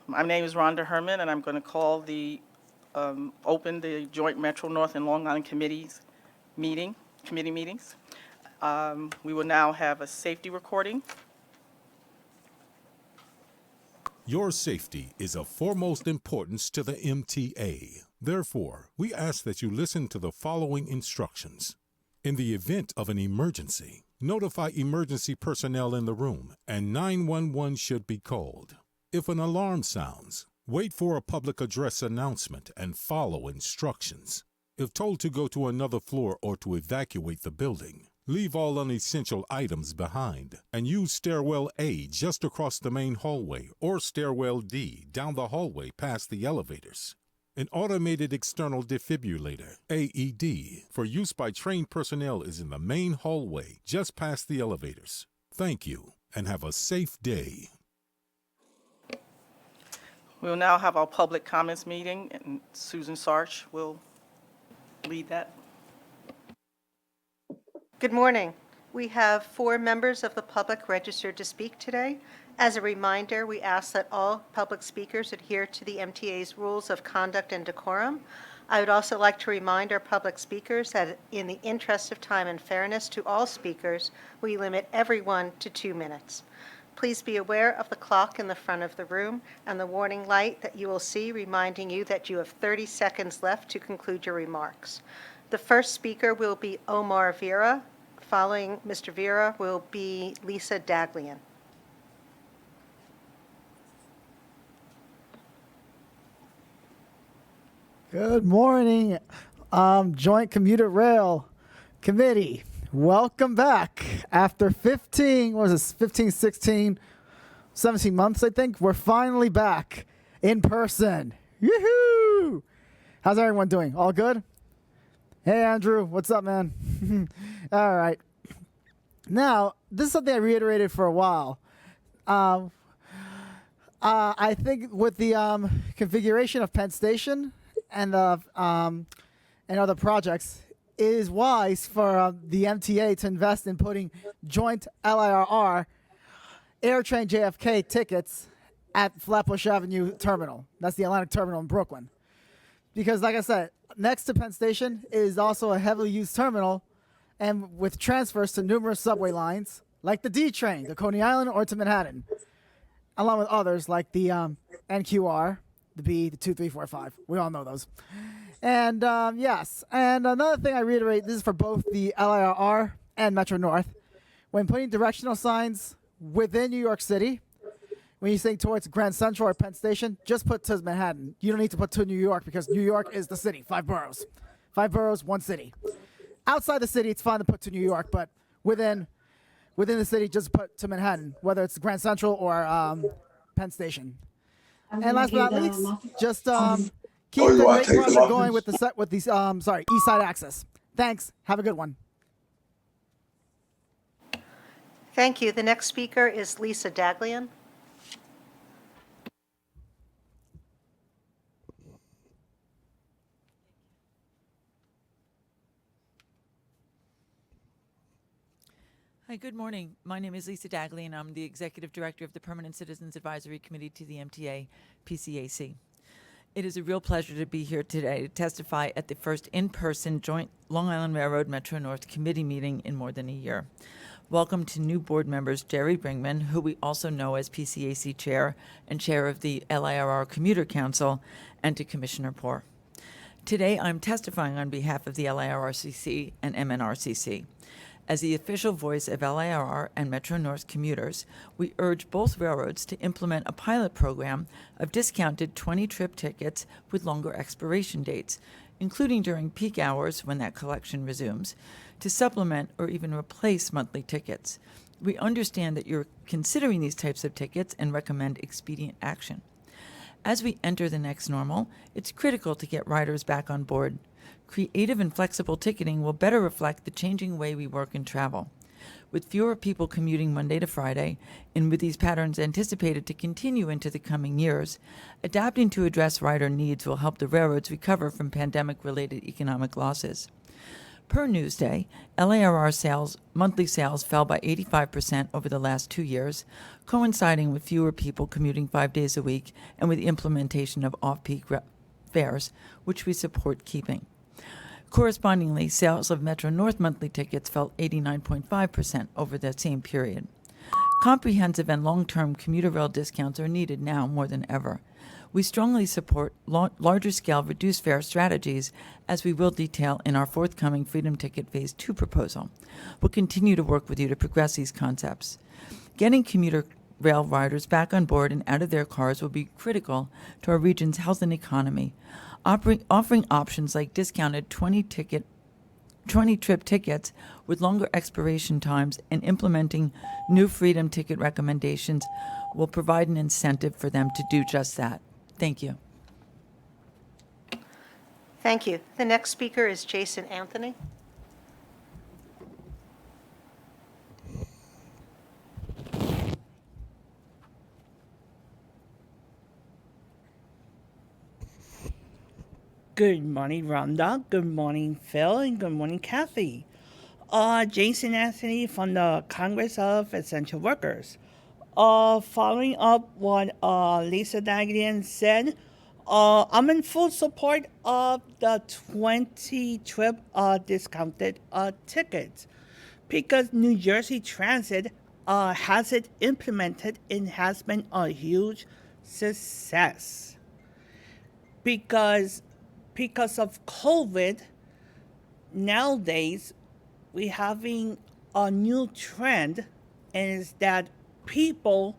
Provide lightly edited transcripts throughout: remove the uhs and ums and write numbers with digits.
My name is Rhonda Herman, and I'm going to call open the Joint Metro North and Long Island committee meetings. We will now have a safety recording. Your safety is of foremost importance to the MTA. Therefore, we ask that you listen to the following instructions. In the event of an emergency, notify emergency personnel in the room and 911 should be called. If an alarm sounds, wait for a public address announcement and follow instructions. If told to go to another floor or to evacuate the building, leave all unessential items behind and use stairwell A just across the main hallway or stairwell D down the hallway past the elevators. An automated external defibrillator, AED, for use by trained personnel is in the main hallway just past the elevators. Thank you and have a safe day. We will now have our public comments meeting, and Susan Sarch will lead that. Good morning. We have 4 members of the public registered to speak today. As a reminder, we ask that all public speakers adhere to the MTA's rules of conduct and decorum. I would also like to remind our public speakers that in the interest of time and fairness to all speakers, we limit everyone to 2 minutes. Please be aware of the clock in the front of the room and the warning light that you will see reminding you that you have 30 seconds left to conclude your remarks. The first speaker will be Omar Vera. Following Mr. Vera will be Lisa Daglian. Good morning, Joint Commuter Rail Committee. Welcome back. After 17 months, I think, we're finally back in person. Yoo-hoo! How's everyone doing? All good? Hey, Andrew. What's up, man? All right. Now, this is something I reiterated for a while. I think with the configuration of Penn Station and other projects, it is wise for the MTA to invest in putting joint LIRR AirTrain JFK tickets at Flatbush Avenue Terminal. That's the Atlantic Terminal in Brooklyn. Because, like I said, next to Penn Station is also a heavily used terminal, and with transfers to numerous subway lines, like the D train to Coney Island or to Manhattan, along with others like the NQR, the B, the 2, 3, 4, 5. We all know those. And yes, and another thing I reiterate, this is for both the LIRR and Metro North. When putting directional signs within New York City, when you say towards Grand Central or Penn Station, just put to Manhattan. You don't need to put to New York because New York is the city, 5 boroughs. 5 boroughs, 1 city. Outside the city, it's fine to put to New York, but within the city, just put to Manhattan, whether it's Grand Central or Penn Station. And last but not least, just keep the great project going with these East Side Access. Thanks. Have a good one. Thank you. The next speaker is Lisa Daglian. Hi, good morning. My name is Lisa Dagley, and I'm the Executive Director of the Permanent Citizens Advisory Committee to the MTA PCAC. It is a real pleasure to be here today to testify at the first in-person joint Long Island Railroad Metro North Committee meeting in more than a year. Welcome to new board members Jerry Bringman, who we also know as PCAC Chair and Chair of the LIRR Commuter Council, and to Commissioner Poore. Today, I'm testifying on behalf of the LIRRCC and MNRCC. As the official voice of LIRR and Metro North commuters, we urge both railroads to implement a pilot program of discounted 20-trip tickets with longer expiration dates, including during peak hours when that collection resumes, to supplement or even replace monthly tickets. We understand that you're considering these types of tickets and recommend expedient action. As we enter the next normal, it's critical to get riders back on board. Creative and flexible ticketing will better reflect the changing way we work and travel. With fewer people commuting Monday to Friday, and with these patterns anticipated to continue into the coming years, adapting to address rider needs will help the railroads recover from pandemic-related economic losses. Per Newsday, LIRR monthly sales fell by 85% over the last 2 years, coinciding with fewer people commuting 5 days a week and with the implementation of off-peak fares, which we support keeping. Correspondingly, sales of Metro North monthly tickets fell 89.5% over that same period. Comprehensive and long-term commuter rail discounts are needed now more than ever. We strongly support larger-scale reduced fare strategies, as we will detail in our forthcoming Freedom Ticket Phase 2 proposal. We'll continue to work with you to progress these concepts. Getting commuter rail riders back on board and out of their cars will be critical to our region's health and economy. Offering options like discounted 20-trip tickets with longer expiration times and implementing new Freedom Ticket recommendations will provide an incentive for them to do just that. Thank you. Thank you. The next speaker is Jason Anthony. Good morning, Rhonda. Good morning, Phil, and good morning, Kathy. Jason Anthony from the Congress of Essential Workers. Following up what Lisa Daglian said, I'm in full support of the 20-trip discounted tickets because New Jersey Transit has it implemented and has been a huge success. Because of COVID, nowadays, we're having a new trend, and is that people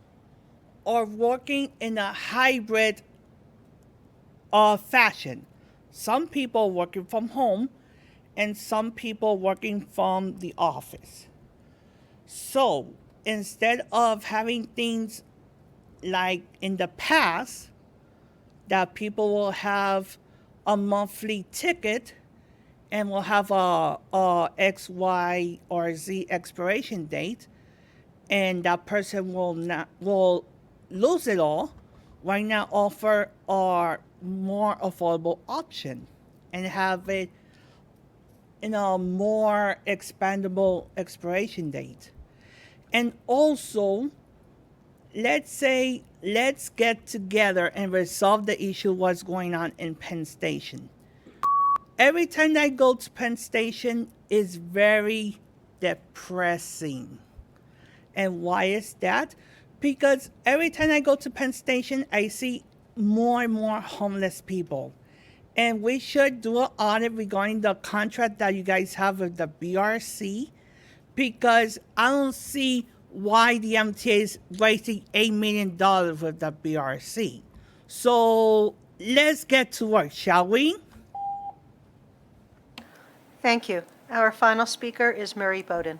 are working in a hybrid fashion. Some people working from home, and some people working from the office. So instead of having things like in the past, that people will have a monthly ticket and will have a X, Y, or Z expiration date, and that person will lose it all. Why not offer a more affordable option and have it in a more expandable expiration date? And also, let's get together and resolve the issue what's going on in Penn Station. Every time I go to Penn Station, it's very depressing. And why is that? Because every time I go to Penn Station, I see more and more homeless people. And we should do an audit regarding the contract that you guys have with the BRC, because I don't see why the MTA is wasting $8 million with the BRC. So let's get to work, shall we? Thank you. Our final speaker is Murray Bowden.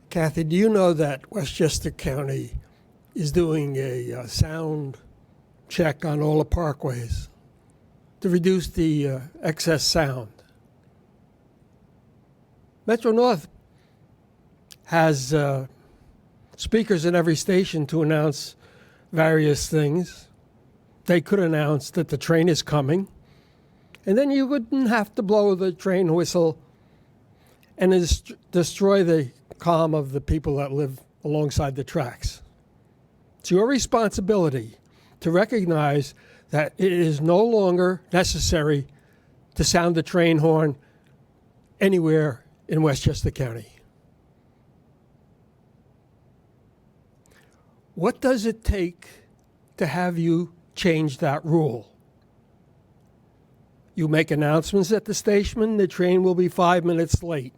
Kathy, do you know that Westchester County is doing a sound check on all the parkways to reduce the excess sound? Metro North has speakers in every station to announce various things. They could announce that the train is coming, and then you wouldn't have to blow the train whistle and destroy the calm of the people that live alongside the tracks. It's your responsibility to recognize that it is no longer necessary to sound the train horn anywhere in Westchester County. What does it take to have you change that rule? You make announcements at the station, the train will be 5 minutes late.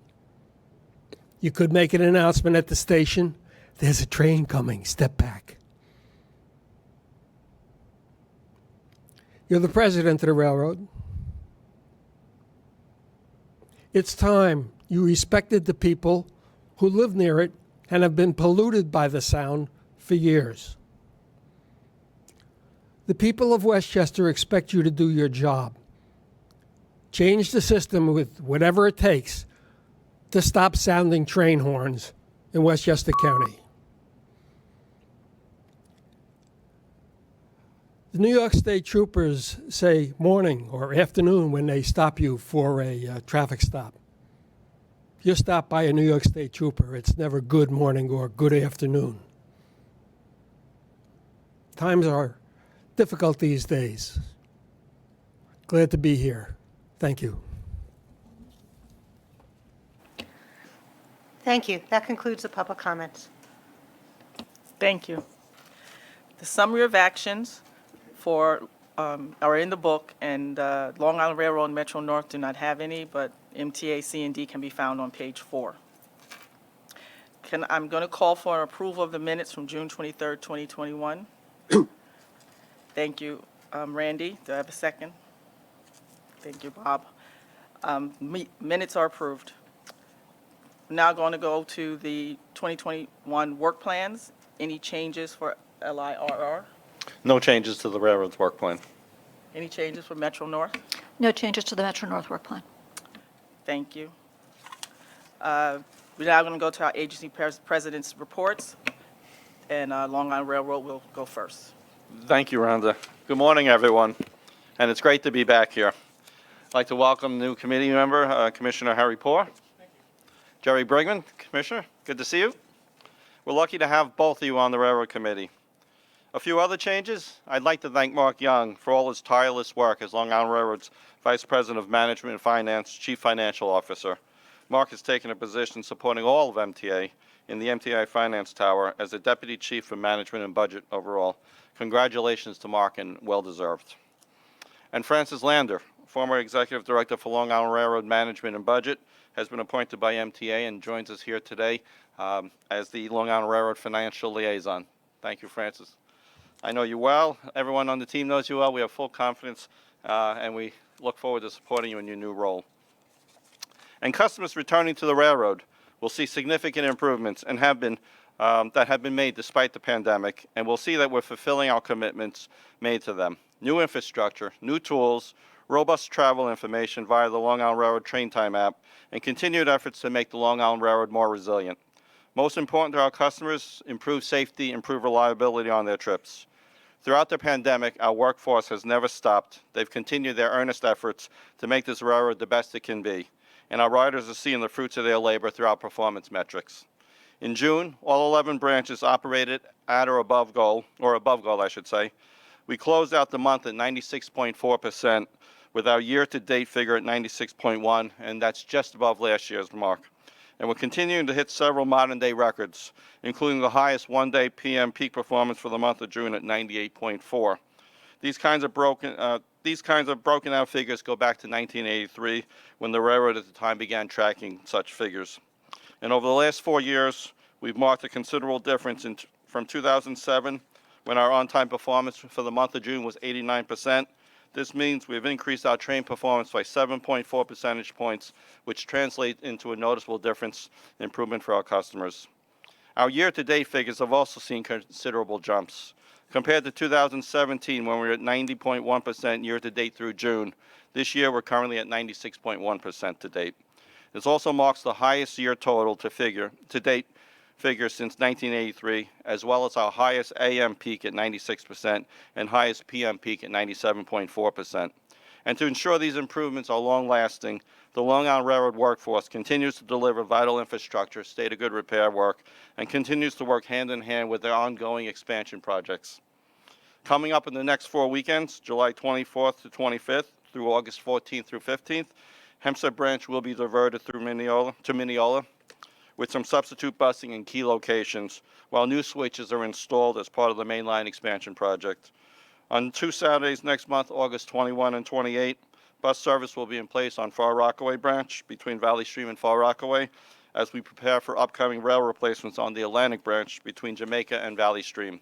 You could make an announcement at the station, there's a train coming, step back. You're the president of the railroad. It's time you respected the people who live near it and have been polluted by the sound for years. The people of Westchester expect you to do your job. change the system with whatever it takes to stop sounding train horns in Westchester County. The New York State Troopers say morning or afternoon when they stop you for a traffic stop. If you're stopped by a New York State Trooper, it's never good morning or good afternoon. Times are difficult these days. Glad to be here. Thank you. Thank you. That concludes the public comments. Thank you. The summary of actions are in the book, and Long Island Railroad and Metro North do not have any, but MTA, C, and D can be found on page 4. I'm going to call for approval of the minutes from June 23rd, 2021. Thank you. Randy, do I have a second? Thank you, Bob. Minutes are approved. Now going to go to the 2021 work plans. Any changes for LIRR? No changes to the railroad's work plan. Any changes for Metro North? No changes to the Metro North work plan. Thank you. We're now going to go to our agency president's reports, and Long Island Railroad will go first. Thank you, Rhonda. Good morning, everyone, and it's great to be back here. I'd like to welcome new committee member, Commissioner Harry Poore. Jerry Brigman, Commissioner, good to see you. We're lucky to have both of you on the Railroad Committee. A few other changes. I'd like to thank Mark Young for all his tireless work as Long Island Railroad's Vice President of Management and Finance, Chief Financial Officer. Mark has taken a position supporting all of MTA in the MTA Finance Tower as the Deputy Chief for Management and Budget overall. Congratulations to Mark, and well-deserved. And Francis Lander, former Executive Director for Long Island Railroad Management and Budget, has been appointed by MTA and joins us here today as the Long Island Railroad Financial Liaison. Thank you, Francis. I know you well. Everyone on the team knows you well. We have full confidence, and we look forward to supporting you in your new role. And customers returning to the railroad will see significant improvements and that have been made despite the pandemic, and we'll see that we're fulfilling our commitments made to them. New infrastructure, new tools, robust travel information via the Long Island Railroad Train Time app, and continued efforts to make the Long Island Railroad more resilient. Most important to our customers, improve safety, improve reliability on their trips. Throughout the pandemic, our workforce has never stopped. They've continued their earnest efforts to make this railroad the best it can be, and our riders are seeing the fruits of their labor through our performance metrics. In June, all 11 branches operated at or above goal, I should say. We closed out the month at 96.4%, with our year-to-date figure at 96.1%, and that's just above last year's mark. And we're continuing to hit several modern-day records, including the highest one-day PM peak performance for the month of June at 98.4. These kinds of broken out figures go back to 1983, when the railroad at the time began tracking such figures. And over the last 4 years, we've marked a considerable difference from 2007, when our on-time performance for the month of June was 89%. This means we've increased our train performance by 7.4 percentage points, which translates into a noticeable difference improvement for our customers. Our year-to-date figures have also seen considerable jumps. Compared to 2017, when we were at 90.1% year-to-date through June, this year we're currently at 96.1% to date. This also marks the highest year total to date figure since 1983, as well as our highest AM peak at 96% and highest PM peak at 97.4%. And to ensure these improvements are long-lasting, the Long Island Railroad workforce continues to deliver vital infrastructure, state of good repair work, and continues to work hand-in-hand with their ongoing expansion projects. Coming up in the next 4 weekends, July 24th to 25th through August 14th through 15th, Hempstead Branch will be diverted through Mineola, with some substitute busing in key locations, while new switches are installed as part of the mainline expansion project. On 2 Saturdays next month, August 21 and 28, bus service will be in place on Far Rockaway Branch between Valley Stream and Far Rockaway, as we prepare for upcoming rail replacements on the Atlantic Branch between Jamaica and Valley Stream.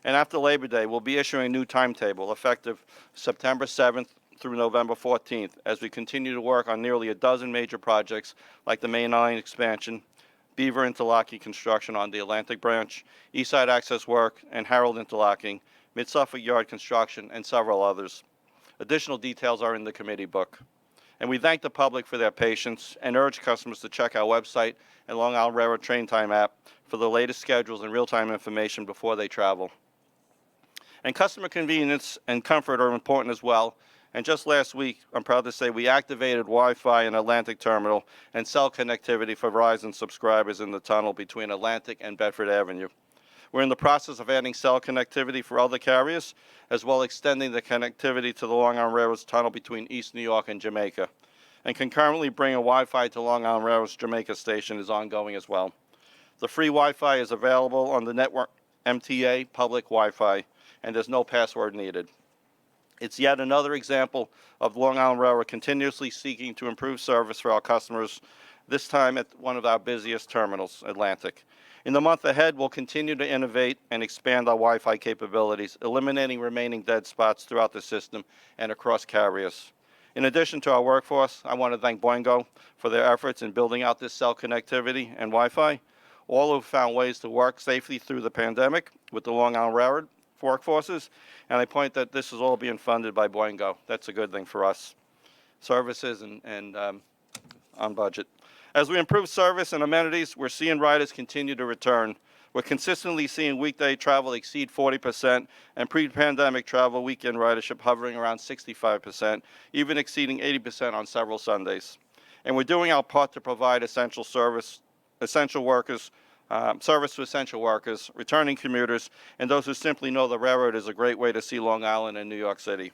And after Labor Day, we'll be issuing a new timetable effective September 7th through November 14th, as we continue to work on nearly a dozen major projects like the mainline expansion, Beaver interlocking construction on the Atlantic Branch, Eastside access work, and Harold interlocking, Mid-Suffolk Yard construction, and several others. Additional details are in the committee book. And we thank the public for their patience and urge customers to check our website and Long Island Railroad Train Time app for the latest schedules and real-time information before they travel. And customer convenience and comfort are important as well. And just last week, I'm proud to say we activated Wi-Fi in Atlantic Terminal and cell connectivity for Verizon subscribers in the tunnel between Atlantic and Bedford Avenue. We're in the process of adding cell connectivity for other carriers, as well as extending the connectivity to the Long Island Railroad's tunnel between East New York and Jamaica. And concurrently, bringing Wi-Fi to Long Island Railroad's Jamaica station is ongoing as well. The free Wi-Fi is available on the network MTA public Wi-Fi, and there's no password needed. It's yet another example of Long Island Railroad continuously seeking to improve service for our customers, this time at one of our busiest terminals, Atlantic. In the month ahead, we'll continue to innovate and expand our Wi-Fi capabilities, eliminating remaining dead spots throughout the system and across carriers. In addition to our workforce, I want to thank Boingo for their efforts in building out this cell connectivity and Wi-Fi. All have found ways to work safely through the pandemic with the Long Island Railroad workforces, and I point that this is all being funded by Boingo. That's a good thing for us. Services and on budget. As we improve service and amenities, we're seeing riders continue to return. We're consistently seeing weekday travel exceed 40% and pre-pandemic travel weekend ridership hovering around 65%, even exceeding 80% on several Sundays. And we're doing our part to provide service to essential workers, returning commuters, and those who simply know the railroad is a great way to see Long Island and New York City.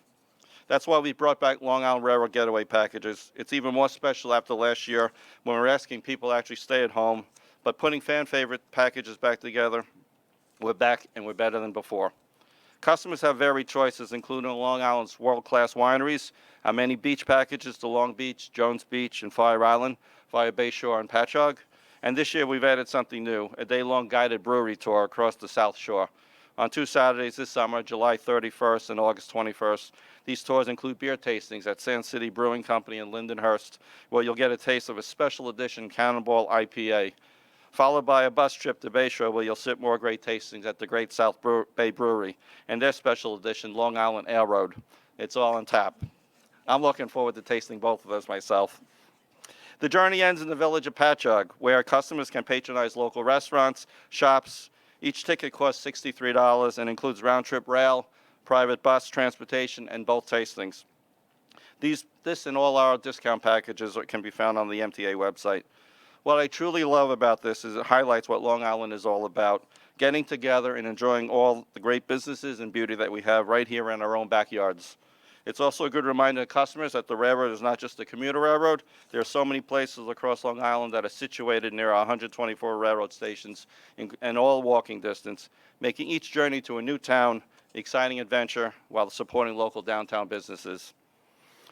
That's why we brought back Long Island Railroad Getaway Packages. It's even more special after last year when we're asking people to actually stay at home, but putting fan favorite packages back together, we're back and we're better than before. Customers have varied choices, including Long Island's world-class wineries, our many beach packages to Long Beach, Jones Beach, and Fire Island via Bayshore and Patchogue. And this year we've added something new, a day-long guided brewery tour across the South Shore. On 2 Saturdays this summer, July 31st and August 21st, these tours include beer tastings at Sand City Brewing Company in Lindenhurst, where you'll get a taste of a special edition Cannonball IPA, followed by a bus trip to Bayshore, where you'll sip more great tastings at the Great South Bay Brewery and their special edition Long Island Ale Road. It's all on tap. I'm looking forward to tasting both of those myself. The journey ends in the village of Patchogue, where customers can patronize local restaurants, shops. Each ticket costs $63 and includes round-trip rail, private bus transportation, and both tastings. This and all our discount packages can be found on the MTA website. What I truly love about this is it highlights what Long Island is all about, getting together and enjoying all the great businesses and beauty that we have right here in our own backyards. It's also a good reminder to customers that the railroad is not just a commuter railroad. There are so many places across Long Island that are situated near our 124 railroad stations and all walking distance, making each journey to a new town an exciting adventure while supporting local downtown businesses.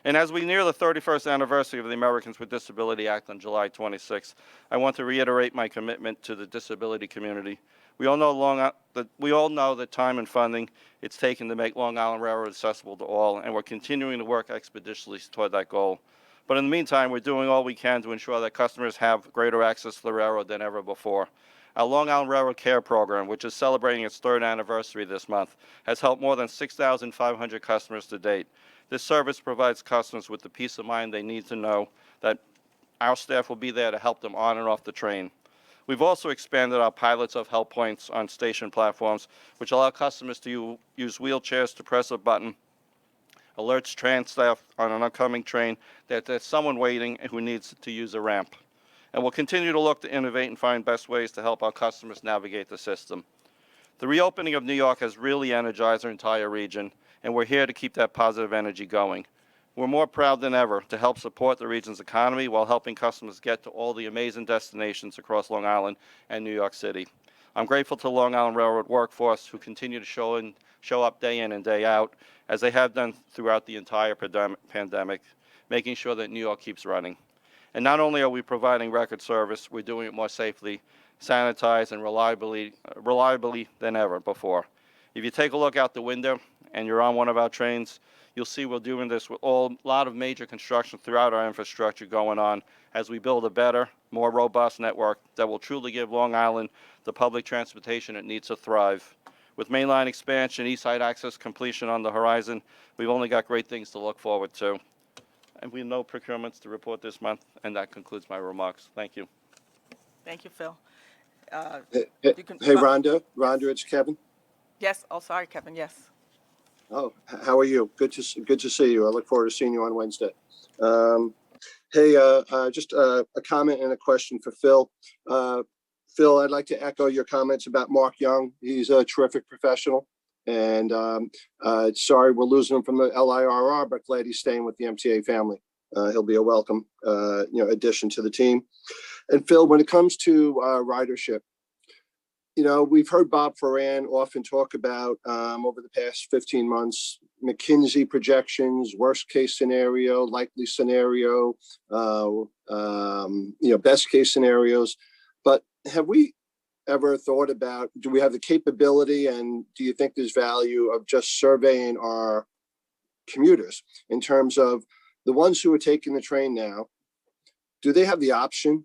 And as we near the 31st anniversary of the Americans with Disability Act on July 26th, I want to reiterate my commitment to the disability community. We all know that time and funding it's taken to make Long Island Railroad accessible to all, and we're continuing to work expeditiously toward that goal. But in the meantime, we're doing all we can to ensure that customers have greater access to the railroad than ever before. Our Long Island Railroad Care Program, which is celebrating its 3rd anniversary this month, has helped more than 6,500 customers to date. This service provides customers with the peace of mind they need to know that our staff will be there to help them on and off the train. We've also expanded our pilots of help points on station platforms, which allow customers to use wheelchairs to press a button, alerts train staff on an upcoming train that there's someone waiting who needs to use a ramp. And we'll continue to look to innovate and find best ways to help our customers navigate the system. The reopening of New York has really energized our entire region, and we're here to keep that positive energy going. We're more proud than ever to help support the region's economy while helping customers get to all the amazing destinations across Long Island and New York City. I'm grateful to Long Island Railroad workforce who continue to show up day in and day out, as they have done throughout the entire pandemic, making sure that New York keeps running. And not only are we providing record service, we're doing it more safely, sanitized, and reliably than ever before. If you take a look out the window and you're on one of our trains, you'll see we're doing this with a lot of major construction throughout our infrastructure going on as we build a better, more robust network that will truly give Long Island the public transportation it needs to thrive. With mainline expansion, east side access completion on the horizon, we've only got great things to look forward to. and we have no procurements to report this month, and that concludes my remarks. Thank you. Thank you, Phil. Hey, You can- Rhonda, it's Kevin. Yes, oh, sorry, Kevin, yes. Oh, how are you? Good to see you. I look forward to seeing you on Wednesday. Just a comment and a question for Phil. Phil, I'd like to echo your comments about Mark Young. He's a terrific professional, and sorry we're losing him from the LIRR, but glad he's staying with the MTA family. He'll be a welcome, addition to the team. And Phil, when it comes to ridership, we've heard Bob Ferran often talk about over the past 15 months, McKinsey projections, worst case scenario, likely scenario, best case scenarios. But have we ever thought about, do we have the capability, and do you think there's value of just surveying our commuters in terms of the ones who are taking the train now? Do they have the option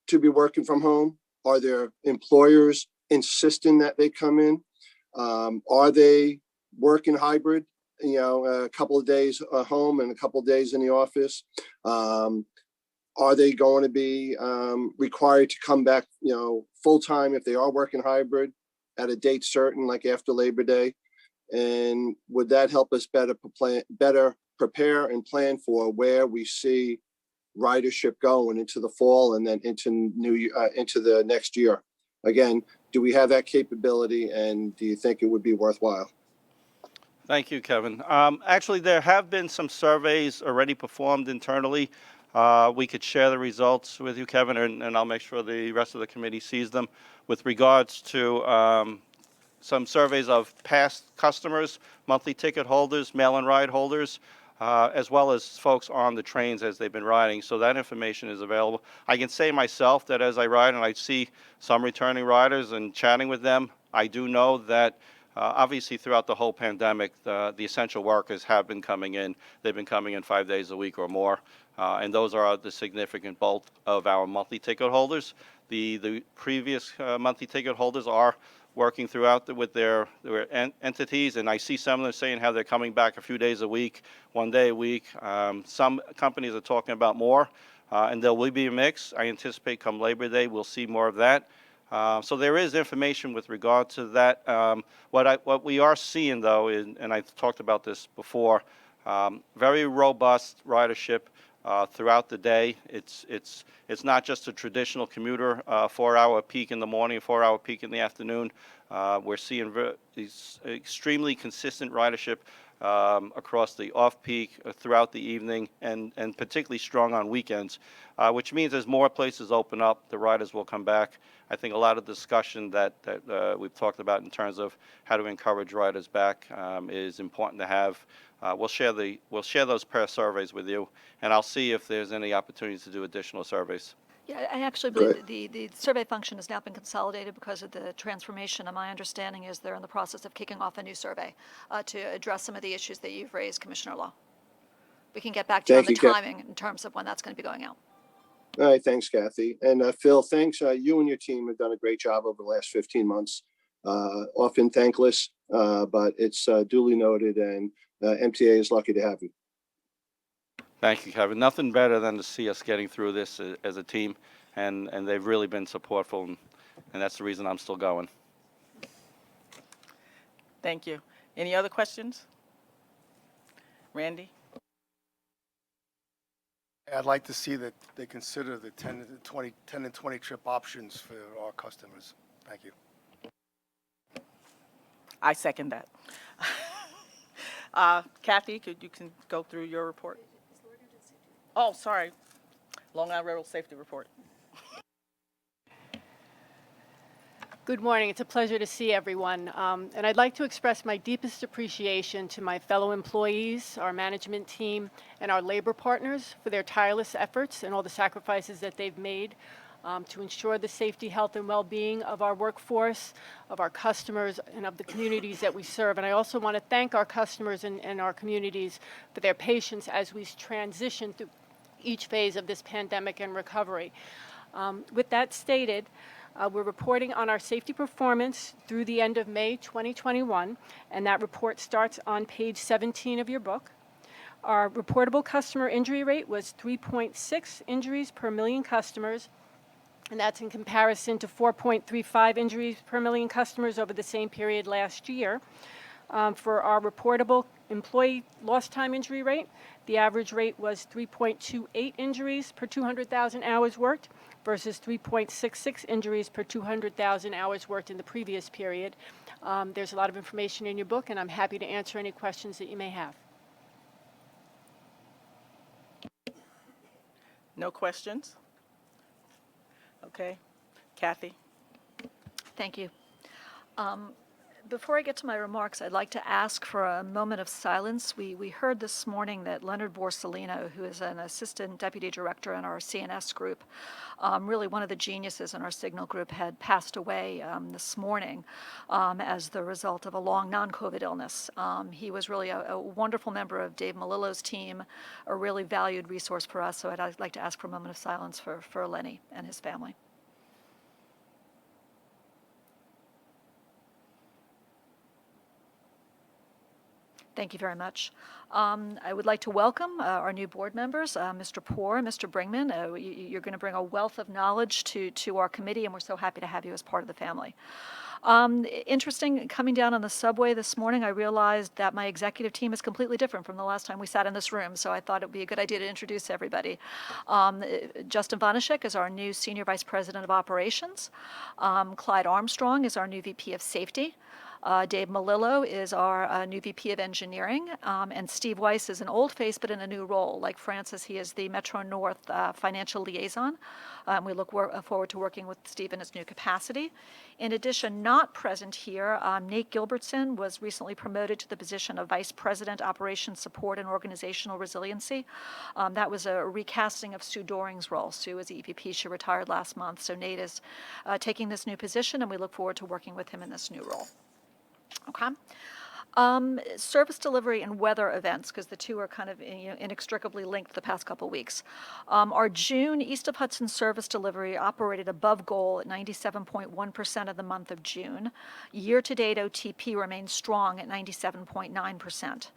to be working from home? Are their employers insisting that they come in? Are they working hybrid, a couple of days home and a couple of days in the office? Are they going to be required to come back, full time if they are working hybrid at a date certain, like after Labor Day? And would that help us better prepare and plan for where we see ridership going into the fall and then into the next year? Again, do we have that capability, and do you think it would be worthwhile? Thank you, Kevin. Actually, there have been some surveys already performed internally. We could share the results with you, Kevin, and I'll make sure the rest of the committee sees them with regards to some surveys of past customers, monthly ticket holders, mail-in ride holders, as well as folks on the trains as they've been riding. So that information is available. I can say myself that as I ride and I see some returning riders and chatting with them, I do know that obviously throughout the whole pandemic, the essential workers have been coming in. They've been coming in 5 days a week or more. And those are the significant bulk of our monthly ticket holders. The previous monthly ticket holders are working throughout with their entities, and I see some of them saying how they're coming back a few days a week, 1 day a week. Some companies are talking about more, and there will be a mix. I anticipate come Labor Day we'll see more of that. So there is information with regard to that. What we are seeing though, and I talked about this before, very robust ridership throughout the day. It's not just a traditional commuter 4-hour peak in the morning, 4-hour peak in the afternoon. We're seeing these extremely consistent ridership across the off-peak throughout the evening, and particularly strong on weekends, which means as more places open up, the riders will come back. I think a lot of discussion that we've talked about in terms of how to encourage riders back is important to have. We'll share those pair surveys with you, and I'll see if there's any opportunities to do additional surveys. Yeah, I actually believe the survey function has now been consolidated because of the transformation, and my understanding is they're in the process of kicking off a new survey to address some of the issues that you've raised, Commissioner Law. We can get back to you on the timing in terms of when that's going to be going out. All right, thanks, Kathy. And Phil, thanks. You and your team have done a great job over the last 15 months. Often thankless, but it's duly noted, and MTA is lucky to have you. Thank you, Kevin. Nothing better than to see us getting through this as a team, and they've really been supportful, and that's the reason I'm still going. Thank you. Any other questions? Randy? I'd like to see that they consider the 10 and 20 trip options for our customers. Thank you. I second that. Kathy, you can go through your report. Oh, sorry. Long Island Railroad Safety Report. Good morning. It's a pleasure to see everyone. And I'd like to express my deepest appreciation to my fellow employees, our management team, and our labor partners for their tireless efforts and all the sacrifices that they've made to ensure the safety, health, and well-being of our workforce, of our customers, and of the communities that we serve. And I also want to thank our customers and our communities for their patience as we transition through each phase of this pandemic and recovery. With that stated, we're reporting on our safety performance through the end of May 2021, and that report starts on page 17 of your book. Our reportable customer injury rate was 3.6 injuries per million customers, and that's in comparison to 4.35 injuries per million customers over the same period last year. For our reportable employee lost time injury rate, the average rate was 3.28 injuries per 200,000 hours worked versus 3.66 injuries per 200,000 hours worked in the previous period. There's a lot of information in your book, and I'm happy to answer any questions that you may have. No questions? Okay. Kathy? Thank you. Before I get to my remarks, I'd like to ask for a moment of silence. We heard this morning that Leonard Borsellino, who is an assistant deputy director in our CNS group, really one of the geniuses in our signal group, had passed away this morning as the result of a long non-COVID illness. He was really a wonderful member of Dave Malillo's team, a really valued resource for us, so I'd like to ask for a moment of silence for Lenny and his family. Thank you very much. I would like to welcome our new board members, Mr. Poore, Mr. Bringman. You're going to bring a wealth of knowledge to our committee, and we're so happy to have you as part of the family. Interesting, coming down on the subway this morning, I realized that my executive team is completely different from the last time we sat in this room, so I thought it would be a good idea to introduce everybody. Justin Vanishek is our new Senior Vice President of Operations. Clyde Armstrong is our new VP of Safety. Dave Malillo is our new VP of Engineering, and Steve Weiss is an old face but in a new role. Like Francis, he is the Metro North Financial Liaison. We look forward to working with Steve in his new capacity. In addition, not present here, Nate Gilbertson was recently promoted to the position of Vice President, Operations Support and Organizational Resiliency. That was a recasting of Sue Doring's role. Sue is the EVP. She retired last month, so Nate is taking this new position, and we look forward to working with him in this new role. Okay. Service delivery and weather events, because the two are kind of inextricably linked the past couple weeks. Our June East of Hudson service delivery operated above goal at 97.1% of the month of June. Year-to-date OTP remains strong at 97.9%.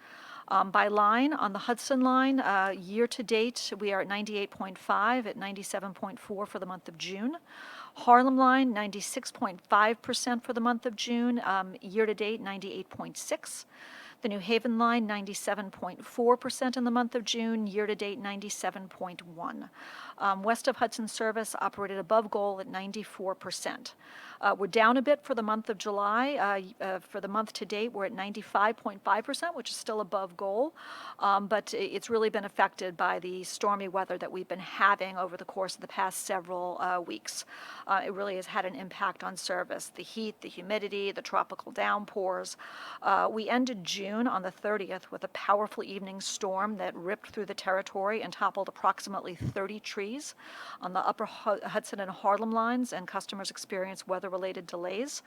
By line, on the Hudson line, year-to-date we are at 98.5 at 97.4 for the month of June. Harlem line, 96.5% for the month of June, year-to-date 98.6. The New Haven line, 97.4% in the month of June, year-to-date 97.1. West of Hudson service operated above goal at 94%. We're down a bit for the month of July. For the month to date, we're at 95.5%, which is still above goal, but it's really been affected by the stormy weather that we've been having over the course of the past several weeks. It really has had an impact on service. The heat, the humidity, the tropical downpours. We ended June on the 30th with a powerful evening storm that ripped through the territory and toppled approximately 30 trees on the upper Hudson and Harlem lines, and customers experienced weather-related delays.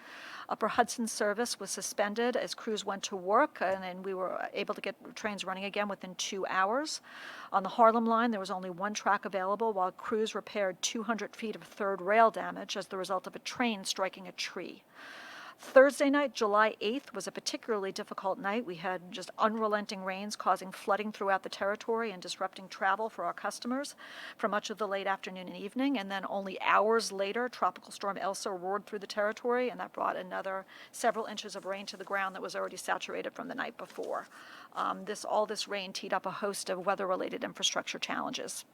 Upper Hudson service was suspended as crews went to work, and then we were able to get trains running again within 2 hours. On the Harlem line, there was only one track available while crews repaired 200 feet of third rail damage as the result of a train striking a tree. Thursday night, July 8th, was a particularly difficult night. We had just unrelenting rains causing flooding throughout the territory and disrupting travel for our customers for much of the late afternoon and evening. And then only hours later, Tropical Storm Elsa roared through the territory, and that brought another several inches of rain to the ground that was already saturated from the night before. All this rain teed up a host of weather-related infrastructure challenges.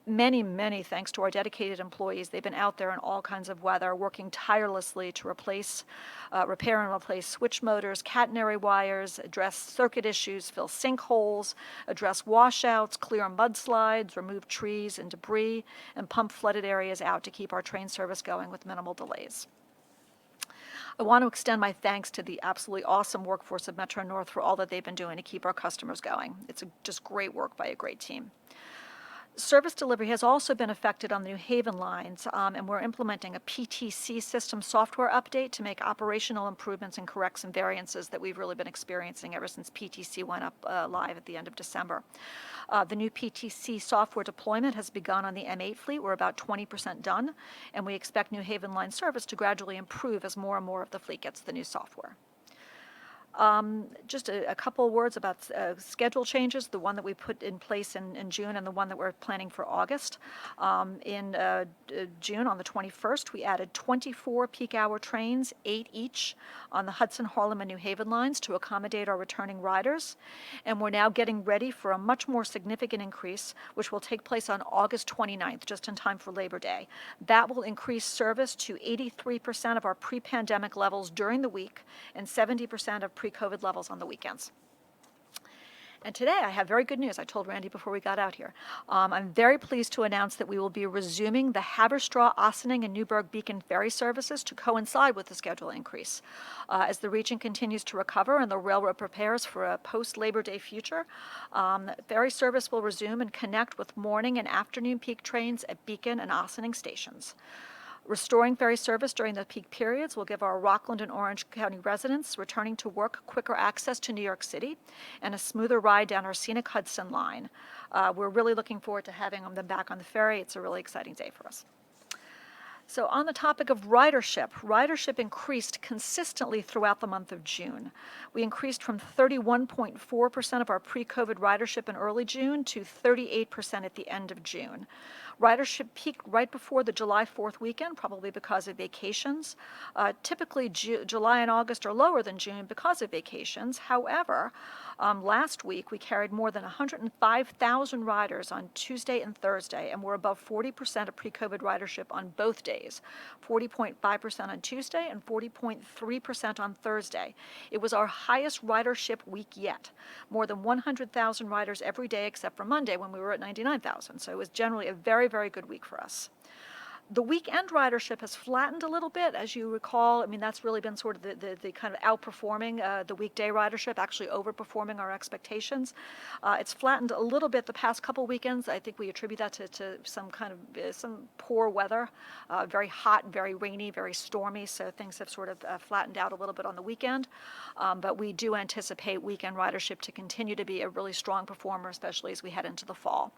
Many thanks to our dedicated employees. They've been out there in all kinds of weather, working tirelessly to repair and replace switch motors, catenary wires, address circuit issues, fill sinkholes, address washouts, clear mudslides, remove trees and debris, and pump flooded areas out to keep our train service going with minimal delays. I want to extend my thanks to the absolutely awesome workforce of Metro North for all that they've been doing to keep our customers going. It's just great work by a great team. Service delivery has also been affected on the New Haven lines, and we're implementing a PTC system software update to make operational improvements and correct some variances that we've really been experiencing ever since PTC went up live at the end of December. The new PTC software deployment has begun on the M8 fleet. We're about 20% done, and we expect New Haven line service to gradually improve as more and more of the fleet gets the new software. Just a couple words about schedule changes, the one that we put in place in June and the one that we're planning for August. In June, on the 21st, we added 24 peak hour trains, 8 each, on the Hudson, Harlem, and New Haven lines to accommodate our returning riders. And we're now getting ready for a much more significant increase, which will take place on August 29th, just in time for Labor Day. That will increase service to 83% of our pre-pandemic levels during the week and 70% of pre-COVID levels on the weekends. And today I have very good news. I told Randy before we got out here. I'm very pleased to announce that we will be resuming the Haberstraw, Ossining, and Newburgh Beacon ferry services to coincide with the schedule increase. As the region continues to recover and the railroad prepares for a post-Labor Day future, ferry service will resume and connect with morning and afternoon peak trains at Beacon and Ossining stations. Restoring ferry service during the peak periods will give our Rockland and Orange County residents returning to work quicker access to New York City and a smoother ride down our scenic Hudson line. We're really looking forward to having them back on the ferry. It's a really exciting day for us. So on the topic of ridership increased consistently throughout the month of June. We increased from 31.4% of our pre-COVID ridership in early June to 38% at the end of June. Ridership peaked right before the July 4th weekend, probably because of vacations. Typically, July and August are lower than June because of vacations. However, last week we carried more than 105,000 riders on Tuesday and Thursday, and we're above 40% of pre-COVID ridership on both days, 40.5% on Tuesday and 40.3% on Thursday. It was our highest ridership week yet, more than 100,000 riders every day except for Monday when we were at 99,000. So it was generally a very, very good week for us. The weekend ridership has flattened a little bit, as you recall. I mean, that's really been sort of the kind of outperforming the weekday ridership, actually overperforming our expectations. It's flattened a little bit the past couple weekends. I think we attribute that to some kind of some poor weather, very hot, very rainy, very stormy. So things have sort of flattened out a little bit on the weekend. But we do anticipate weekend ridership to continue to be a really strong performer, especially as we head into the fall.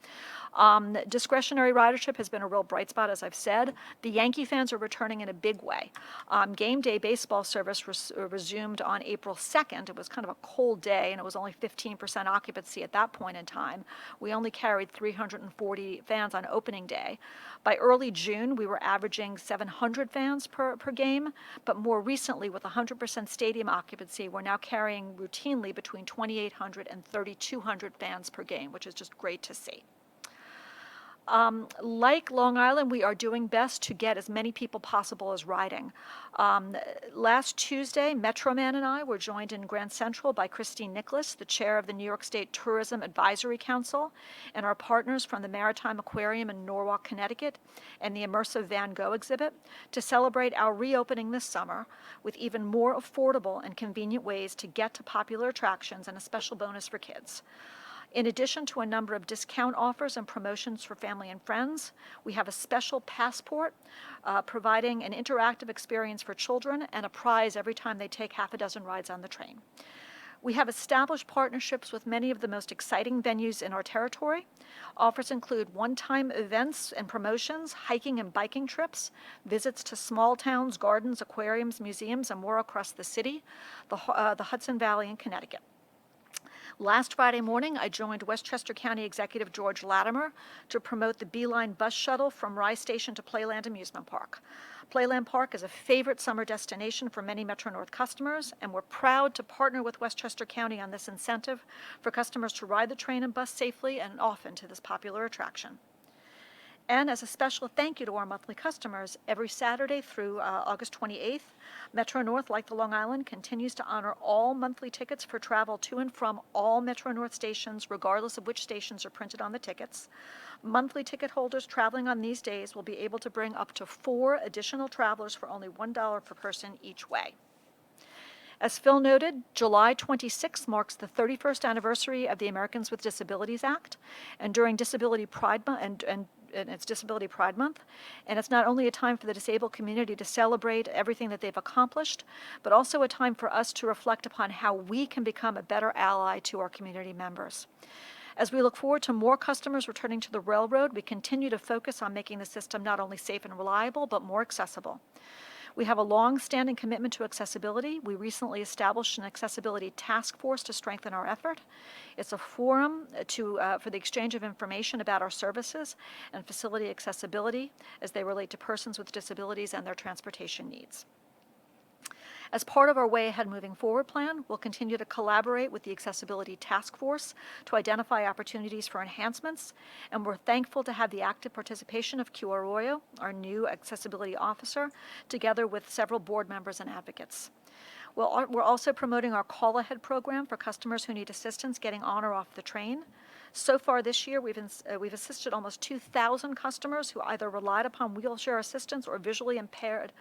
Discretionary ridership has been a real bright spot, as I've said. The Yankee fans are returning in a big way. Game day baseball service resumed on April 2nd. It was kind of a cold day, and it was only 15% occupancy at that point in time. We only carried 340 fans on opening day. By early June, we were averaging 700 fans per game, but more recently, with 100% stadium occupancy, we're now carrying routinely between 2,800 and 3,200 fans per game, which is just great to see. Like Long Island, we are doing best to get as many people possible as riding. Last Tuesday, Metro Man and I were joined in Grand Central by Christine Nicholas, the chair of the New York State Tourism Advisory Council, and our partners from the Maritime Aquarium in Norwalk, Connecticut, and the Immersive Van Gogh exhibit, to celebrate our reopening this summer with even more affordable and convenient ways to get to popular attractions and a special bonus for kids. In addition to a number of discount offers and promotions for family and friends, we have a special passport providing an interactive experience for children and a prize every time they take half a dozen rides on the train. We have established partnerships with many of the most exciting venues in our territory. Offers include one-time events and promotions, hiking and biking trips, visits to small towns, gardens, aquariums, museums, and more across the city, the Hudson Valley, and Connecticut. Last Friday morning, I joined Westchester County Executive George Latimer to promote the Beeline bus shuttle from Rye Station to Playland Amusement Park. Playland Park is a favorite summer destination for many Metro-North customers, and we're proud to partner with Westchester County on this incentive for customers to ride the train and bus safely and often to this popular attraction. And as a special thank you to our monthly customers, every Saturday through August 28th, Metro-North, like the Long Island, continues to honor all monthly tickets for travel to and from all Metro-North stations, regardless of which stations are printed on the tickets. Monthly ticket holders traveling on these days will be able to bring up to 4 additional travelers for only $1 per person each way. As Phil noted, July 26th marks the 31st anniversary of the Americans with Disabilities Act, and during Disability Pride Month, and it's Disability Pride Month, and it's not only a time for the disabled community to celebrate everything that they've accomplished, but also a time for us to reflect upon how we can become a better ally to our community members. As we look forward to more customers returning to the railroad, we continue to focus on making the system not only safe and reliable, but more accessible. We have a long-standing commitment to accessibility. We recently established an accessibility task force to strengthen our effort. It's a forum for the exchange of information about our services and facility accessibility as they relate to persons with disabilities and their transportation needs. As part of our Way Ahead Moving Forward plan, we'll continue to collaborate with the Accessibility Task Force to identify opportunities for enhancements, and we're thankful to have the active participation of Q Arroyo, our new accessibility officer, together with several board members and advocates. We're also promoting our Call Ahead program for customers who need assistance getting on or off the train. So far this year, we've assisted almost 2,000 customers who either relied upon wheelchair assistance or visually impaired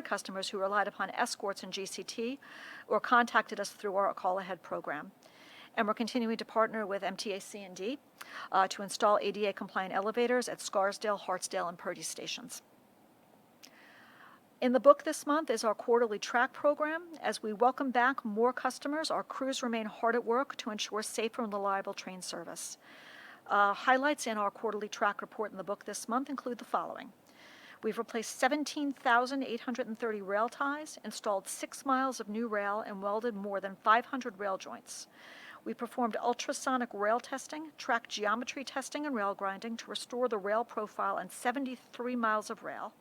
customers who relied upon escorts in GCT or contacted us through our Call Ahead program. And we're continuing to partner with MTA C&D to install ADA-compliant elevators at Scarsdale, Hartsdale, and Purdy stations. In the book this month is our quarterly track program. As we welcome back more customers, our crews remain hard at work to ensure safe and reliable train service. Highlights in our quarterly track report in the book this month include the following. We've replaced 17,830 rail ties, installed 6 miles of new rail, and welded more than 500 rail joints. We performed ultrasonic rail testing, track geometry testing, and rail grinding to restore the rail profile on 73 miles of rail,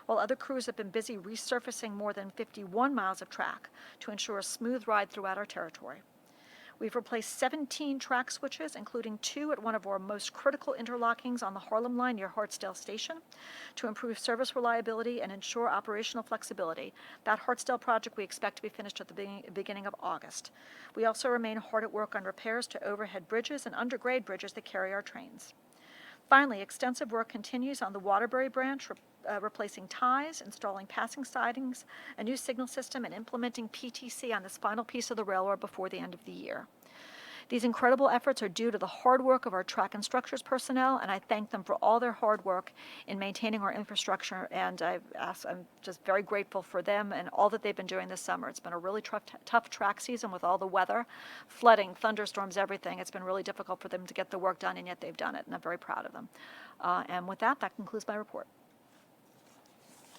while other crews have been busy resurfacing more than 51 miles of track to ensure a smooth ride throughout our territory. We've replaced 17 track switches, including 2 at one of our most critical interlockings on the Harlem line near Hartsdale Station, to improve service reliability and ensure operational flexibility. That Hartsdale project we expect to be finished at the beginning of August. We also remain hard at work on repairs to overhead bridges and undergrade bridges that carry our trains. Finally, extensive work continues on the Waterbury branch, replacing ties, installing passing sidings, a new signal system, and implementing PTC on this final piece of the railroad before the end of the year. These incredible efforts are due to the hard work of our track and structures personnel, and I thank them for all their hard work in maintaining our infrastructure, and I'm just very grateful for them and all that they've been doing this summer. It's been a really tough track season with all the weather, flooding, thunderstorms, everything. It's been really difficult for them to get the work done, and yet they've done it, and I'm very proud of them. And with that concludes my report.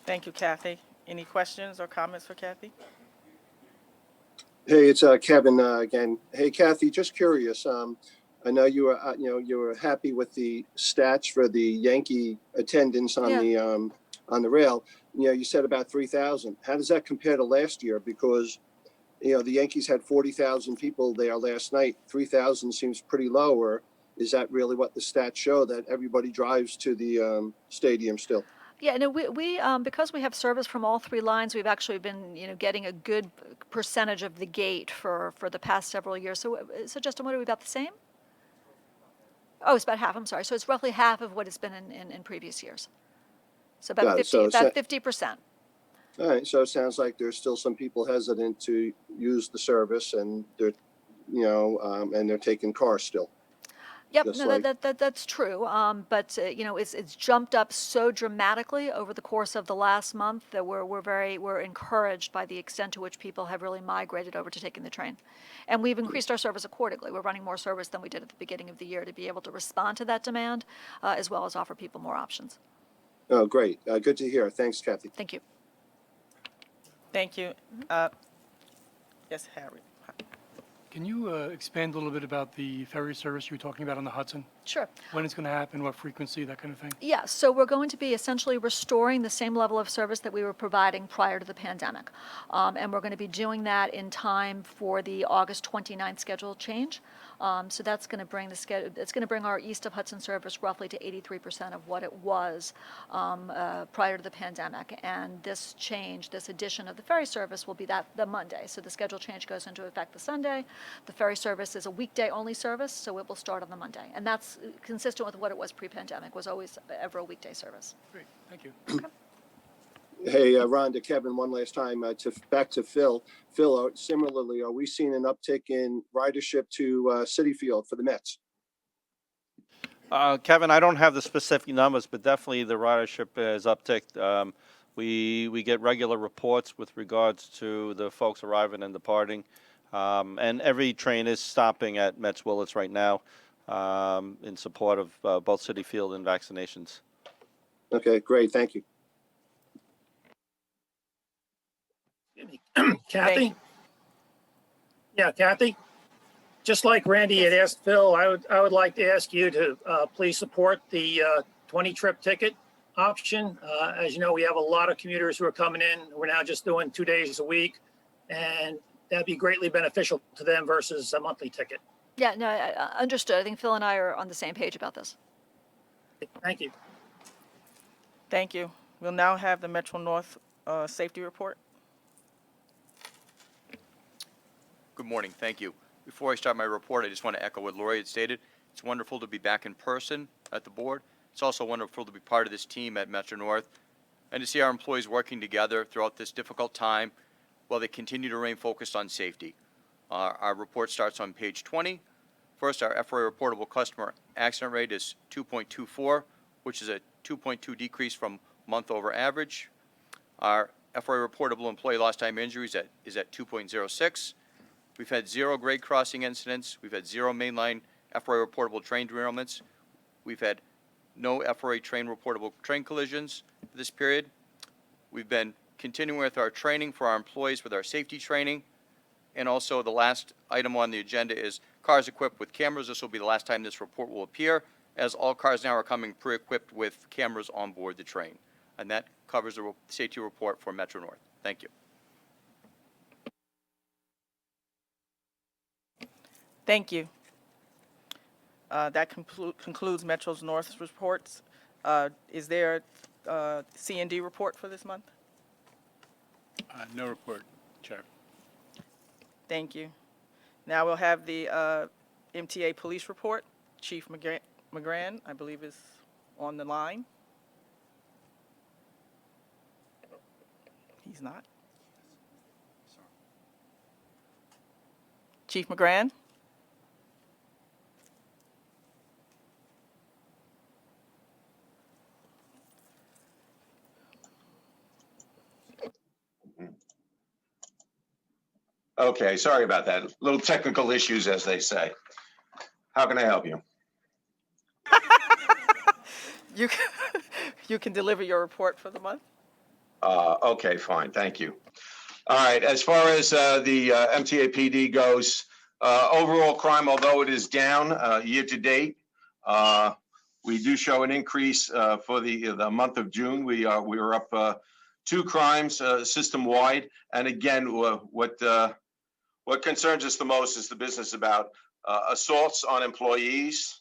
Thank you, Kathy. Any questions or comments for Kathy? Hey, it's Kevin again. Hey, Kathy, just curious. I know you were happy with the stats for the Yankee attendance on the rail. You said about 3,000. How does that compare to last year? Because the Yankees had 40,000 people there last night. 3,000 seems pretty low. Or is that really what the stats show, that everybody drives to the stadium still? Yeah, no, we because we have service from all 3 lines, we've actually been, getting a good percentage of the gate for the past several years. So Justin, what are we, about the same? Oh, it's about half. I'm sorry. So it's roughly half of what it's been in previous years. So about 50%. All right. So it sounds like there's still some people hesitant to use the service, and they're, and they're taking cars still. Yep, no, that's true. But it's jumped up so dramatically over the course of the last month that we're encouraged by the extent to which people have really migrated over to taking the train, and we've increased our service accordingly. We're running more service than we did at the beginning of the year to be able to respond to that demand, as well as offer people more options. Oh, great! Good to hear. Thanks, Kathy. Thank you. Thank you. Yes, Harry. Can you expand a little bit about the ferry service you were talking about on the Hudson? Sure. When it's going to happen, what frequency, that kind of thing? Yeah, so we're going to be essentially restoring the same level of service that we were providing prior to the pandemic. And we're going to be doing that in time for the August 29th schedule change. So that's going to bring it's going to bring our east of Hudson service roughly to 83% of what it was prior to the pandemic. And this change, this addition of the ferry service, will be the Monday. So the schedule change goes into effect the Sunday. The ferry service is a weekday only service, so it will start on the Monday. And that's consistent with what it was pre-pandemic, was always ever a weekday service. Great, thank you. Okay. Hey, Rhonda, Kevin, one last time, back to Phil. Phil, similarly, are we seeing an uptick in ridership to City Field for the Mets? Kevin, I don't have the specific numbers, but definitely the ridership has upticked. We get regular reports with regards to the folks arriving and departing. And every train is stopping at Mets Willets right now in support of both City Field and vaccinations. Okay, great. Thank you. Kathy? Yeah, Kathy? Just like Randy had asked Phil, I would like to ask you to please support the 20-trip ticket option. As you know, we have a lot of commuters who are coming in. We're now just doing 2 days a week, and that'd be greatly beneficial to them versus a monthly ticket. Yeah, no, I understood. I think Phil and I are on the same page about this. Thank you. Thank you. We'll now have the Metro North safety report. Good morning. Thank you. Before I start my report, I just want to echo what Lori had stated. It's wonderful to be back in person at the board. It's also wonderful to be part of this team at Metro North and to see our employees working together throughout this difficult time while they continue to remain focused on safety. Our report starts on page 20. First, our FRA reportable customer accident rate is 2.24, which is a 2.2 decrease from month over average. Our FRA reportable employee lost time injuries is at 2.06. We've had 0 grade crossing incidents. We've had 0 mainline FRA reportable train derailments. We've had no FRA train reportable train collisions for this period. We've been continuing with our training for our employees with our safety training. And also the last item on the agenda is cars equipped with cameras. This will be the last time this report will appear, as all cars now are coming pre-equipped with cameras on board the train. And that covers the safety report for Metro North. Thank you. Thank you. That concludes Metro North's reports. Is there a C&D report for this month? No report, Chair. Thank you. Now we'll have the MTA police report. Chief McGran, I believe, is on the line. He's not. Chief McGran? Okay, sorry about that. Little technical issues, as they say. How can I help you? You can deliver your report for the month. Okay, fine. Thank you. All right. As far as the MTA PD goes, overall crime, although it is down year to date, we do show an increase for the month of June. We were up 2 crimes system wide, and again, what concerns us the most is the business about assaults on employees,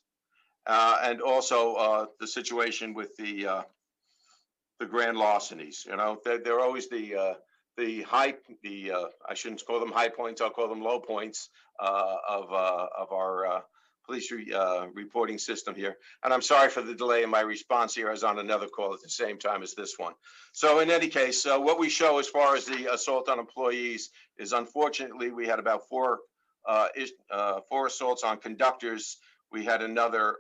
and also the situation with the grand larcenies. You know, they're always the I shouldn't call them high points. I'll call them low points of our police reporting system here. And I'm sorry for the delay in my response here. I was on another call at the same time as this one. So in any case, what we show as far as the assault on employees is, unfortunately, we had about 4 assaults on conductors. We had another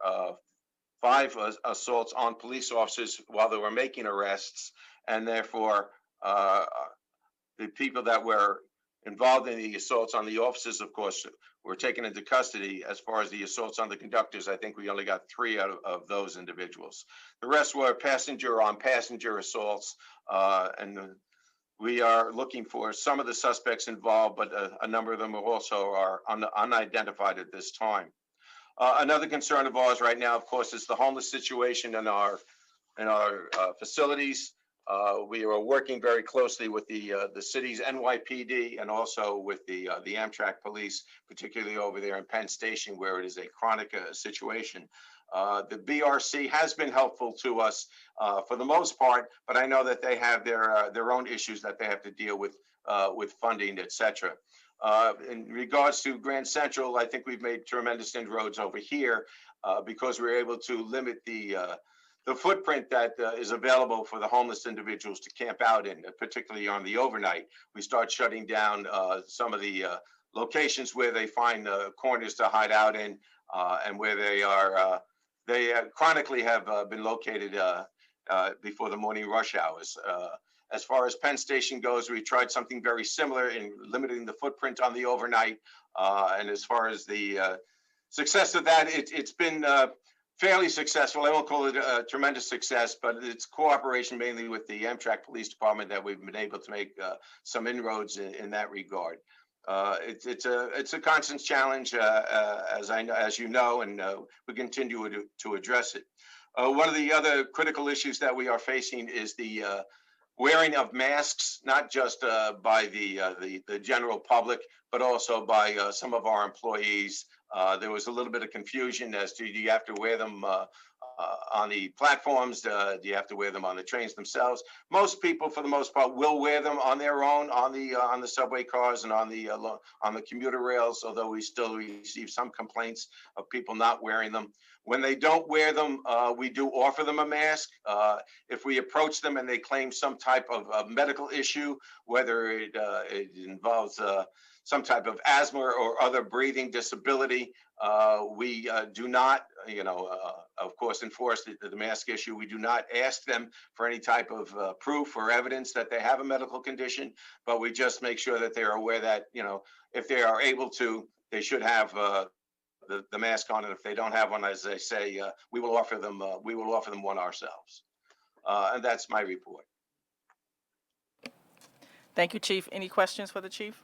5 assaults on police officers while they were making arrests, and therefore the people that were involved in the assaults on the officers, of course, were taken into custody. As far as the assaults on the conductors, I think we only got 3 out of those individuals. The rest were passenger on passenger assaults, and we are looking for some of the suspects involved, but a number of them are unidentified at this time. Another concern of ours right now, of course, is the homeless situation in our facilities. We are working very closely with the city's NYPD and also with the Amtrak police, particularly over there in Penn Station, where it is a chronic situation. The BRC has been helpful to us for the most part, but I know that they have their own issues that they have to deal with funding, et cetera. In regards to Grand Central, I think we've made tremendous inroads over here because we're able to limit the footprint that is available for the homeless individuals to camp out in, particularly on the overnight. We start shutting down some of the locations where they find corners to hide out in, and where they chronically have been located before the morning rush hours. As far as Penn Station goes, we tried something very similar in limiting the footprint on the overnight. And as far as the success of that, it's been fairly successful. I won't call it a tremendous success, but it's cooperation mainly with the Amtrak Police Department that we've been able to make some inroads in that regard. It's a constant challenge, as you know, and we continue to address it. One of the other critical issues that we are facing is the wearing of masks, not just by the general public, but also by some of our employees. There was a little bit of confusion as to do you have to wear them on the platforms? Do you have to wear them on the trains themselves? Most people, for the most part, will wear them on their own on the subway cars and on the commuter rails. Although we still receive some complaints of people not wearing them. When they don't wear them, we do offer them a mask. If we approach them and they claim some type of medical issue, whether it involves some type of asthma or other breathing disability, we do not, of course, enforce the mask issue. We do not ask them for any type of proof or evidence that they have a medical condition, but we just make sure that they are aware that, if they are able to, they should have the mask on, and if they don't have one, as they say, we will offer them one ourselves. And that's my report. Thank you, Chief. Any questions for the Chief?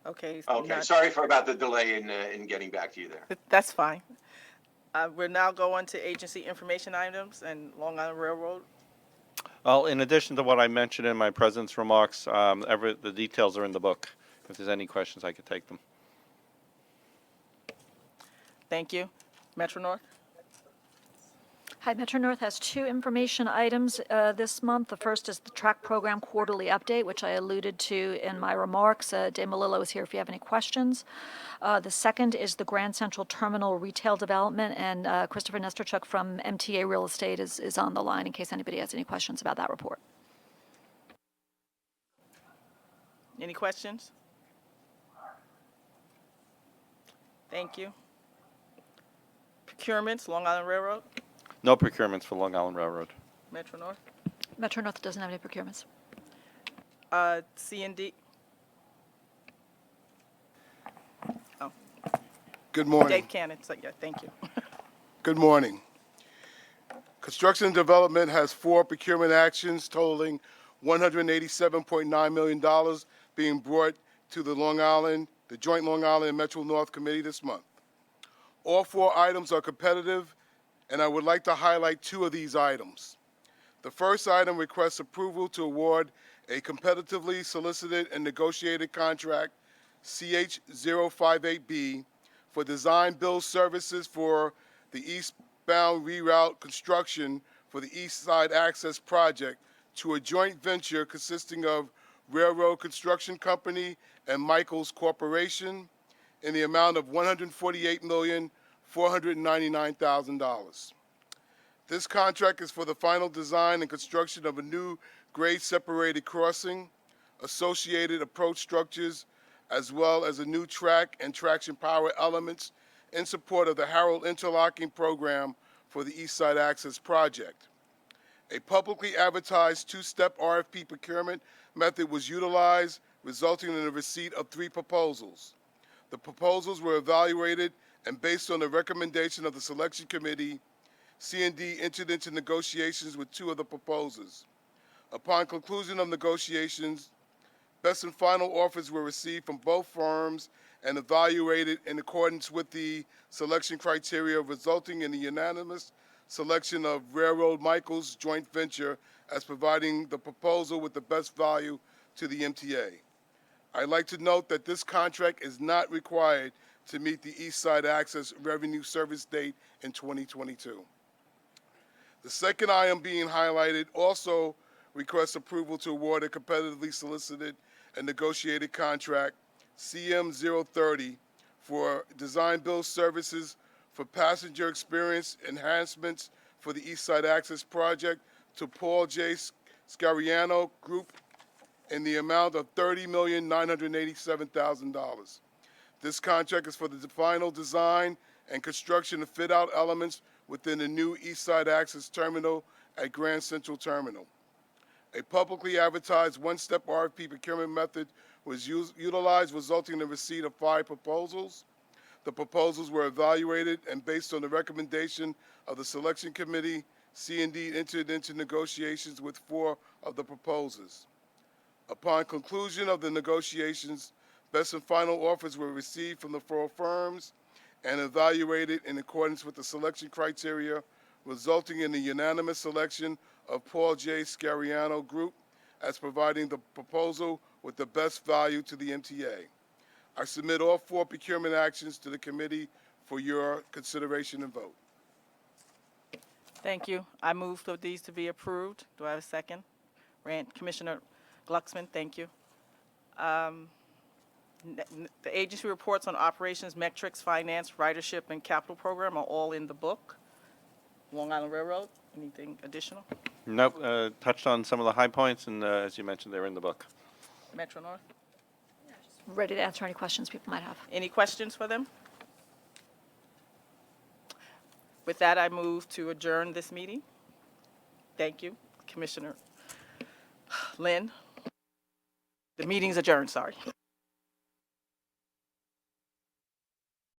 Okay. Okay, sorry about the delay in getting back to you there. That's fine. We're now going to agency information items and Long Island Railroad. Well, in addition to what I mentioned in my president's remarks, the details are in the book. If there's any questions, I could take them. Thank you. Metro North? Hi, Metro North has two information items this month. The first is the track program quarterly update, which I alluded to in my remarks. Dave Malillo is here if you have any questions. The second is the Grand Central Terminal retail development, and Christopher Nesterchuk from MTA Real Estate is on the line in case anybody has any questions about that report. Any questions? Thank you. Procurements, Long Island Railroad? No procurements for Long Island Railroad. Metro North? Metro North doesn't have any procurements. C&D? Oh. Good morning. Dave Cannon, so yeah, thank you. Good morning. Construction and Development has 4 procurement actions totaling $187.9 million being brought to the Joint Long Island and Metro North Committee this month. All 4 items are competitive, and I would like to highlight 2 of these items. The first item requests approval to award a competitively solicited and negotiated contract, CH-058B, for design build services for the eastbound reroute construction for the East Side Access Project to a joint venture consisting of Railroad Construction Company and Michaels Corporation in the amount of $148,499,000. This contract is for the final design and construction of a new grade separated crossing, associated approach structures, as well as a new track and traction power elements in support of the Harold Interlocking Program for the East Side Access Project. A publicly advertised 2-step RFP procurement method was utilized, resulting in the receipt of 3 proposals. The proposals were evaluated, and based on the recommendation of the selection committee, C&D entered into negotiations with 2 of the proposers. Upon conclusion of negotiations, best and final offers were received from both firms and evaluated in accordance with the selection criteria, resulting in the unanimous selection of Railroad Michaels joint venture as providing the proposal with the best value to the MTA. I'd like to note that this contract is not required to meet the East Side Access revenue service date in 2022. The second item being highlighted also requests approval to award a competitively solicited and negotiated contract, CM030, for design build services for passenger experience enhancements for the East Side Access Project to Paul J. Scariano Group in the amount of $30,987,000. This contract is for the final design and construction of fit-out elements within the new East Side Access Terminal at Grand Central Terminal. A publicly advertised 1-step RFP procurement method was utilized, resulting in the receipt of 5 proposals. The proposals were evaluated, and based on the recommendation of the selection committee, C&D entered into negotiations with 4 of the proposers. Upon conclusion of the negotiations, best and final offers were received from the 4 firms and evaluated in accordance with the selection criteria, resulting in the unanimous selection of Paul J. Scariano Group as providing the proposal with the best value to the MTA. I submit all 4 procurement actions to the committee for your consideration and vote. Thank you. I move for these to be approved. Do I have a second? Commissioner Glucksman, thank you. The agency reports on operations, metrics, finance, ridership, and capital program are all in the book. Long Island Railroad, anything additional? Nope, touched on some of the high points, and as you mentioned, they're in the book. Metro North? Ready to answer any questions people might have. Any questions for them? With that, I move to adjourn this meeting. Thank you, Commissioner Lynn. The meeting's adjourned, sorry.